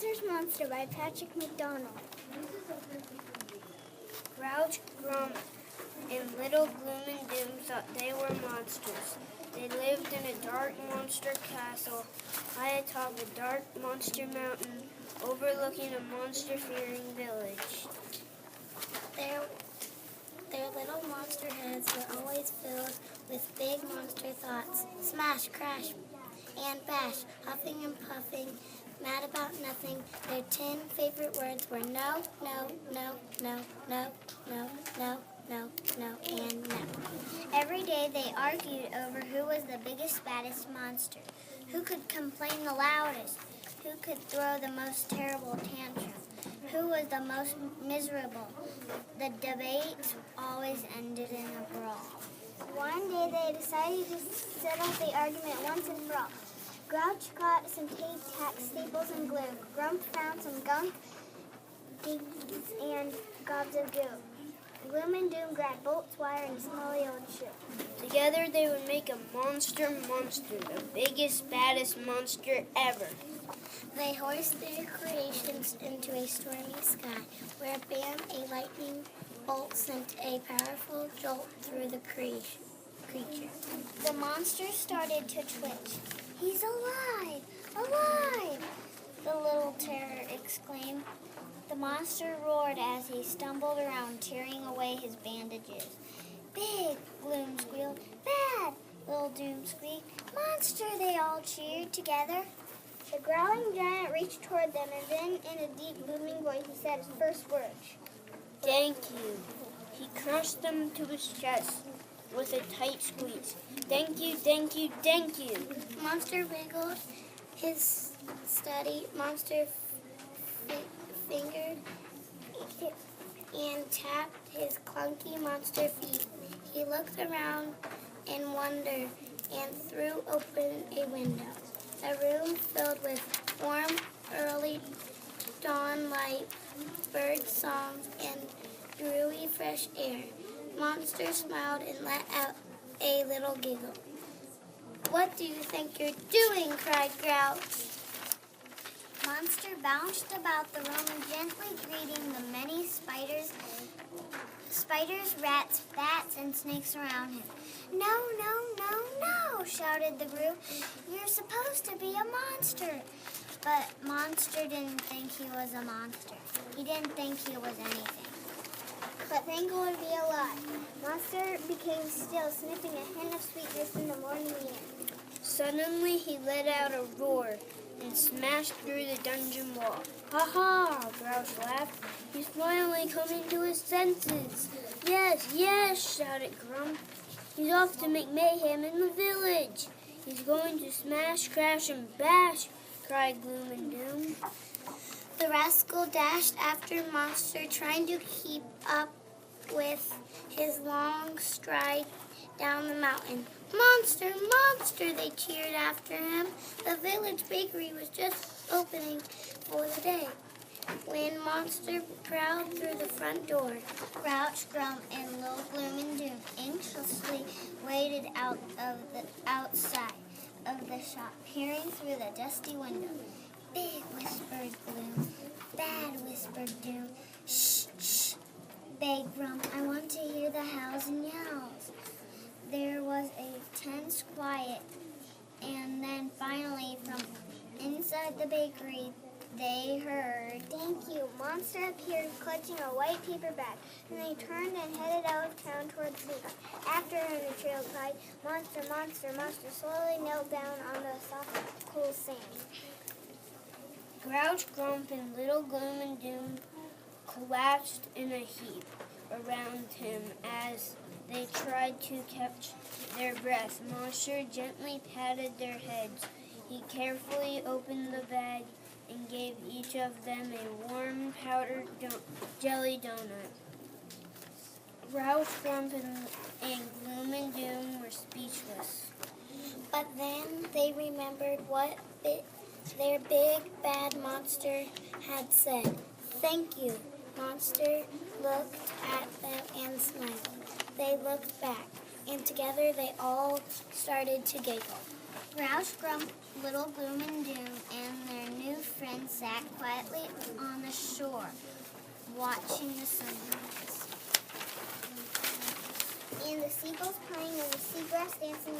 Monsters Monster by Patrick McDonald. Grouch, Grump, and Little Gloom and Doom thought they were monsters. They lived in a dark monster castle high atop a dark monster mountain overlooking a monster-fearing village. Their little monster heads were always filled with big monster thoughts. Smash, crash, and bash, huffing and puffing, mad about nothing. Their 10 favorite words were no, no, no, no, no, no, no, no, no, and no. Every day they argued over who was the biggest, baddest monster, who could complain the loudest, who could throw the most terrible tantrum, who was the most miserable. The debates always ended in a brawl. One day they decided to settle the argument once and for all. Grouch got some tape, tack, staples, and glue. Grump found some gunk, digs, and gobs of goo. Gloom and Doom grabbed bolts, wire, and a smelly old shoe. Together they would make a monster, the biggest, baddest monster ever. They hoisted their creations into a stormy sky, where bam, a lightning bolt sent a powerful jolt through the creature. The monster started to twitch. "He's alive! Alive!" the little terror exclaimed. The monster roared as he stumbled around, tearing away his bandages. "Big!" Gloom squealed. "Bad!" Little Doom squeaked. "Monster!" they all cheered together. The growling giant reached toward them, and then in a deep, booming voice he said his first words. Thank you. He crushed them to his chest with a tight squeeze. Thank you, thank you, thank you. Monster wiggled his steady monster fingered and tapped his clunky monster feet. He looked around in wonder and threw open a window. A room filled with warm, early dawn light, bird songs, and dewy fresh air. Monster smiled and let out a little giggle. "What do you think you're doing?" cried Grouch. Monster bounced about the room, gently greeting the many spiders, rats, bats, and snakes around him. "No, no, no, no," shouted the group. "You're supposed to be a monster." But Monster didn't think he was a monster. He didn't think he was anything. But thankful to be alive. Monster became still, sniffing a hint of sweetness in the morning air. Suddenly he let out a roar and smashed through the dungeon wall. "Ha ha!" Grouch laughed. "He's finally coming to his senses." Yes, yes, shouted Grump. "He's off to make mayhem in the village. He's going to smash, crash, and bash," cried Gloom and Doom. The rascal dashed after Monster, trying to keep up with his long stride down the mountain. "Monster, Monster!" they cheered after him. The village bakery was just opening for the day when Monster prowled through the front door. Grouch, Grump, and Little Gloom and Doom anxiously waited outside of the shop, peering through the dusty window. "Big," whispered Gloom. "Bad," whispered Doom. "Shh, shh," begged Grump. "I want to hear the howls and yells." There was a tense quiet, and then finally from inside the bakery they heard, "Thank you." Monster appeared clutching a white paper bag, and they turned and headed out of town toward the sea. After him the trio cried, "Monster, Monster, Monster," slowly knelt down on the soft, cool sand. Grouch, Grump, and Little Gloom and Doom collapsed in a heap around him as they tried to catch their breath. Monster gently patted their heads. He carefully opened the bag and gave each of them a warm powdered jelly donut. Grouch, Grump, and Gloom and Doom were speechless. But then they remembered what their big bad monster had said. "Thank you." Monster looked at them and smiled. They looked back, and together they all started to giggle. Roush, Grump, Little Gloom and Doom, and their new friend sat quietly on the shore, watching the sunrise. And the seagulls playing and the seagrass dancing